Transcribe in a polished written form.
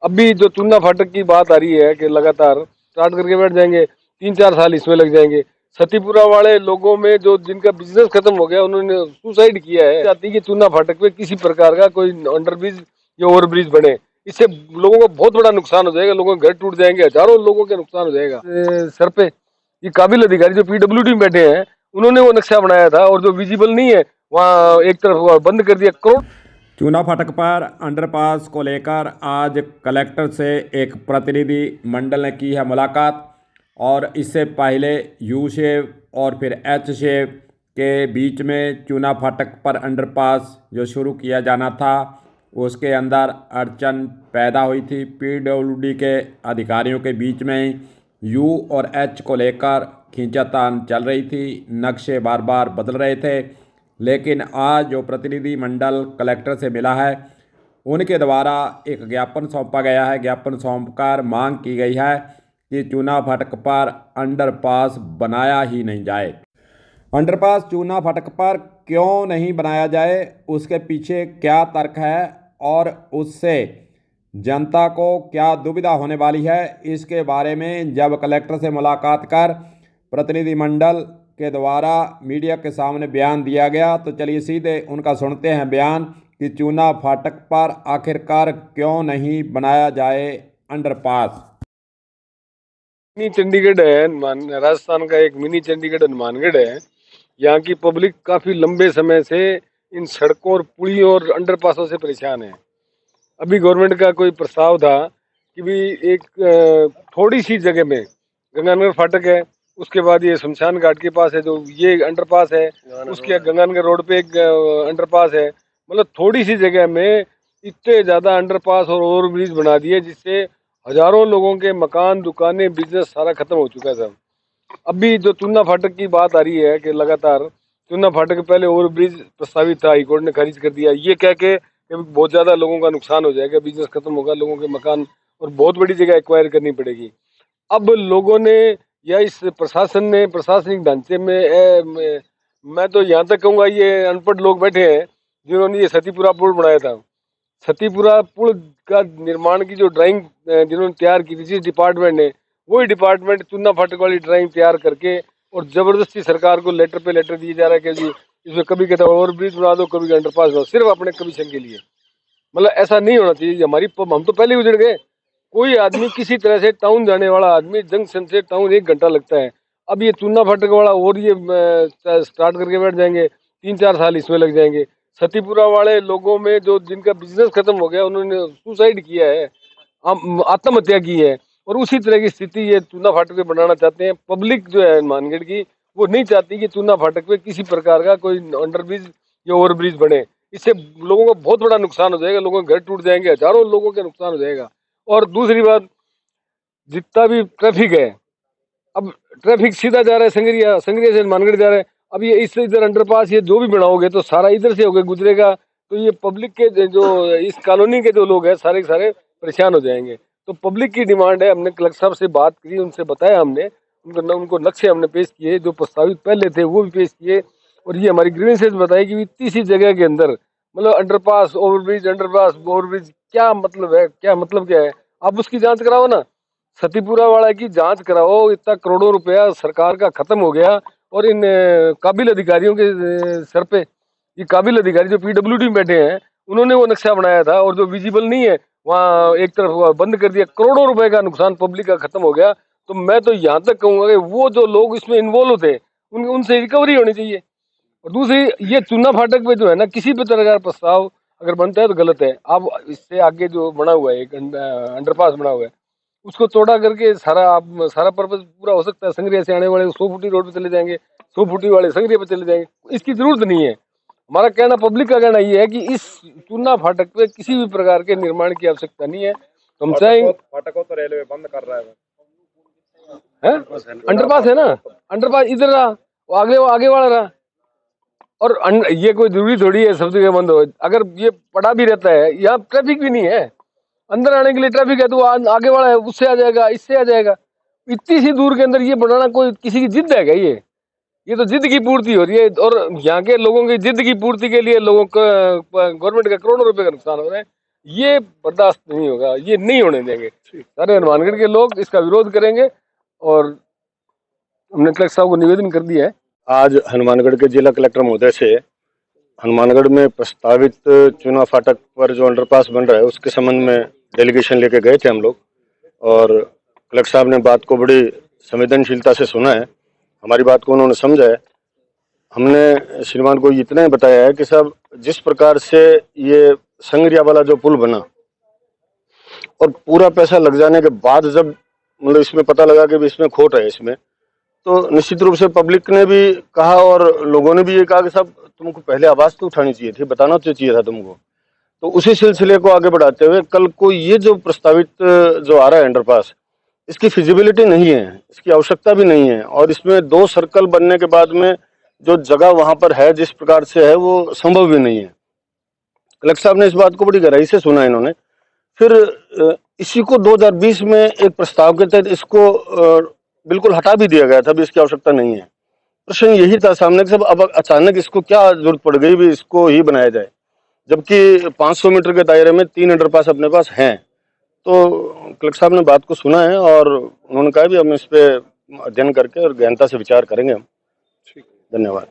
अभी जो चूना फाटक की बात आ रही है कि लगातार स्टार्ट करके बैठ जाएंगे, 3-4 साल इसमें लग जाएंगे। सतीपुरा वाले लोगों में जो जिनका बिजनेस खत्म हो गया उन्होंने सुसाइड किया है। चाहती है कि चूना फाटक पे किसी प्रकार का कोई अंडरब्रिज या ओवरब्रिज बने। इससे लोगों को बहुत बड़ा नुकसान हो जाएगा, लोगों के घर टूट जाएंगे, हजारों लोगों के नुकसान हो जाएगा। सर पे ये काबिल अधिकारी जो पीडब्ल्यूडी में बैठे हैं उन्होंने वो नक्शा बनाया था और जो विजिबल नहीं है वहाँ एक तरफ बंद कर दिया। करोड़ चूना फाटक पर अंडरपास को लेकर आज कलेक्टर से एक प्रतिनिधि मंडल ने की है मुलाकात और इससे पहले यू शेप और फिर एच शेप के बीच में चूना फाटक पर अंडरपास जो शुरू किया जाना था उसके अंदर अड़चन पैदा हुई थी। पीडब्ल्यूडी के अधिकारियों के बीच में यू और एच को लेकर खींचातान चल रही थी, नक्शे बार बार बदल रहे थे। लेकिन आज जो प्रतिनिधि मंडल कलेक्टर से मिला है उनके द्वारा एक ज्ञापन सौंपा गया है। ज्ञापन सौंपकर मांग की गई है कि चूना फाटक पर अंडरपास बनाया ही नहीं जाए। अंडरपास चूना फाटक पर क्यों नहीं बनाया जाए, उसके पीछे क्या तर्क है और उससे जनता को क्या दुविधा होने वाली है, इसके बारे में जब कलेक्टर से मुलाकात कर प्रतिनिधिमंडल के द्वारा मीडिया के सामने बयान दिया गया तो चलिए सीधे उनका सुनते हैं बयान कि चूना फाटक पर आखिरकार क्यों नहीं बनाया जाए अंडरपास। मिनी चंडीगढ़ है, राजस्थान का एक मिनी चंडीगढ़ हनुमानगढ़ है। यहाँ की पब्लिक काफी लंबे समय से इन सड़कों और पुलियों और अंडरपासों से परेशान है। अभी गवर्नमेंट का कोई प्रस्ताव था कि भी एक थोड़ी सी जगह में गंगानगर फाटक है, उसके बाद ये शमशान घाट के पास है जो ये अंडरपास है, उसके गंगानगर रोड पे एक अंडरपास है। मतलब थोड़ी सी जगह में इतने ज्यादा अंडरपास और ओवरब्रिज बना दिए जिससे हजारों लोगों के मकान, दुकानें, बिजनेस सारा खत्म हो चुका है सब। अभी जो चूना फाटक की बात आ रही है कि लगातार चूना फाटक पहले ओवरब्रिज प्रस्तावित था, हाईकोर्ट ने खारिज कर दिया ये कह के बहुत ज्यादा लोगों का नुकसान हो जाएगा, बिजनेस खत्म होगा, लोगों के मकान और बहुत बड़ी जगह एक्वायर करनी पड़ेगी। अब लोगों ने या इस प्रशासन ने प्रशासनिक ढांचे में मैं तो यहाँ तक कहूँगा ये अनपढ़ लोग बैठे हैं जिन्होंने ये सतीपुरा पुल बनाया था। सतीपुरा पुल का निर्माण की जो ड्राइंग जिन्होंने तैयार की थी जिस डिपार्टमेंट ने, वही डिपार्टमेंट चूना फाटक वाली ड्राइंग तैयार करके और जबरदस्ती सरकार को लेटर पे लेटर दिया जा रहा है कि जी इसमें कभी कहता है ओवर ब्रिज बना दो, कभी अंडरपास बनाओ, सिर्फ अपने कमीशन के लिए। मतलब ऐसा नहीं होना चाहिए। हमारी हम तो पहले ही उजड़ गए। कोई आदमी किसी तरह से टाउन जाने वाला आदमी जंक्शन से टाउन 1 घंटा लगता है। अब ये चूना फाटक वाला और ये स्टार्ट करके बैठ जाएंगे, 3-4 साल इसमें लग जाएंगे। सतीपुरा वाले लोगों में जो जिनका बिजनेस खत्म हो गया उन्होंने सुसाइड किया है, आत्महत्या की है। और उसी तरह की स्थिति ये चूना फाटक पे बनाना चाहते हैं। पब्लिक जो है हनुमानगढ़ की वो नहीं चाहती कि चूना फाटक पे किसी प्रकार का कोई अंडरब्रिज या ओवरब्रिज बने। इससे लोगों को बहुत बड़ा नुकसान हो जाएगा, लोगों के घर टूट जाएंगे, हजारों लोगों के नुकसान हो जाएगा। और दूसरी बात, जितना भी ट्रैफिक है, अब ट्रैफिक सीधा जा रहा है संगरिया, संगरिया से हनुमानगढ़ जा रहा है। अब ये इससे इधर अंडरपास ये जो भी बनाओगे तो सारा इधर से होकर गुजरेगा, तो ये पब्लिक के जो इस कॉलोनी के जो लोग हैं सारे के सारे परेशान हो जाएंगे। तो पब्लिक की डिमांड है, हमने कलेक्टर साहब से बात की, उनसे बताया हमने, उनको नक्शे हमने पेश किए, जो प्रस्तावित पहले थे वो भी पेश किए। और ये हमारी ग्रीवेंसेस बताई कि इतनी सी जगह के अंदर मतलब अंडरपास ओवरब्रिज क्या मतलब है, क्या मतलब क्या है? आप उसकी जांच कराओ ना, सतीपुरा वाला की जांच कराओ। इतना करोड़ों रुपया सरकार का खत्म हो गया और इन काबिल अधिकारियों के सर पे, ये काबिल अधिकारी जो पीडब्ल्यूडी में बैठे हैं उन्होंने वो नक्शा बनाया था और जो विजिबल नहीं है वहाँ एक तरफ बंद कर दिया। करोड़ों रुपए का नुकसान पब्लिक का खत्म हो गया। तो मैं तो यहाँ तक कहूंगा कि वो जो लोग इसमें इन्वॉल्व थे उनसे रिकवरी होनी चाहिए। और दूसरी, ये चूना फाटक पे जो है ना, किसी भी तरह का प्रस्ताव अगर बनता है तो गलत है। अब इससे आगे जो बना हुआ है एक अंडरपास बना हुआ है उसको चौड़ा करके सारा पर्पज पूरा हो सकता है। संगरिया से आने वाले 100 फुटी रोड पे चले जाएंगे, 100 फुटी वाले संगरिया पे चले जाएंगे, इसकी जरूरत नहीं है। हमारा कहना, पब्लिक का कहना ये है कि इस चूना फाटक पे किसी भी प्रकार के निर्माण की आवश्यकता नहीं है। हम चाहेंगे फाटकों तो रेलवे बंद कर रहा है। अंडरपास है ना, अंडरपास इधर रहा, वो आगे वाला रहा। और ये कोई जरूरी थोड़ी है सब जगह बंद हो। अगर ये पड़ा भी रहता है, यहाँ ट्रैफिक भी नहीं है, अंदर आने के लिए ट्रैफिक है तो आगे वाला है उससे आ जाएगा, इससे आ जाएगा। इतनी सी दूर के अंदर ये बनाना कोई किसी की जिद है क्या? ये तो जिद की पूर्ति हो रही है। और यहाँ के लोगों की जिद की पूर्ति के लिए लोगों का, गवर्नमेंट का करोड़ों रुपए का नुकसान हो रहा है। ये बर्दाश्त नहीं होगा, ये नहीं होने देंगे। सारे हनुमानगढ़ के लोग इसका विरोध करेंगे और हमने कलेक्टर साहब को निवेदन कर दिया है। आज हनुमानगढ़ के जिला कलेक्टर महोदय से हनुमानगढ़ में प्रस्तावित चुना फाटक पर जो अंडरपास बन रहा है उसके संबंध में डेलीगेशन लेके गए थे हम लोग, और कलेक्टर साहब ने बात को बड़ी संवेदनशीलता से सुना है, हमारी बात को उन्होंने समझा है। हमने श्रीमान को इतना ही बताया है कि साहब जिस प्रकार से ये संगरिया वाला जो पुल बना और पूरा पैसा लग जाने के बाद जब मतलब इसमें पता लगा कि भी इसमें खोट है इसमें, तो निश्चित रूप से पब्लिक ने भी कहा और लोगों ने भी ये कहा कि साहब तुमको पहले आवाज तो उठानी चाहिए थी, बताना तो चाहिए था तुमको। तो उसी सिलसिले को आगे बढ़ाते हुए कल को ये जो प्रस्तावित जो आ रहा है अंडरपास, इसकी फिजिबिलिटी नहीं है, इसकी आवश्यकता भी नहीं है, और इसमें 2 सर्कल बनने के बाद में जो जगह वहां पर है जिस प्रकार से है वो संभव भी नहीं है। कलेक्टर साहब ने इस बात को बड़ी गहराई से सुना इन्होंने। फिर इसी को 2020 में एक प्रस्ताव के तहत इसको बिल्कुल हटा भी दिया गया था, भी इसकी आवश्यकता नहीं है। प्रश्न यही था सामने कि सब अब अचानक इसको क्या जरूरत पड़ गई भी इसको ही बनाया जाए, जबकि 500 मीटर के दायरे में 3 अंडरपास अपने पास हैं। तो कलेक्टर साहब ने बात को सुना है और उन्होंने कहा भी हम इस पे अध्ययन करके और गहनता से विचार करेंगे हम। धन्यवाद।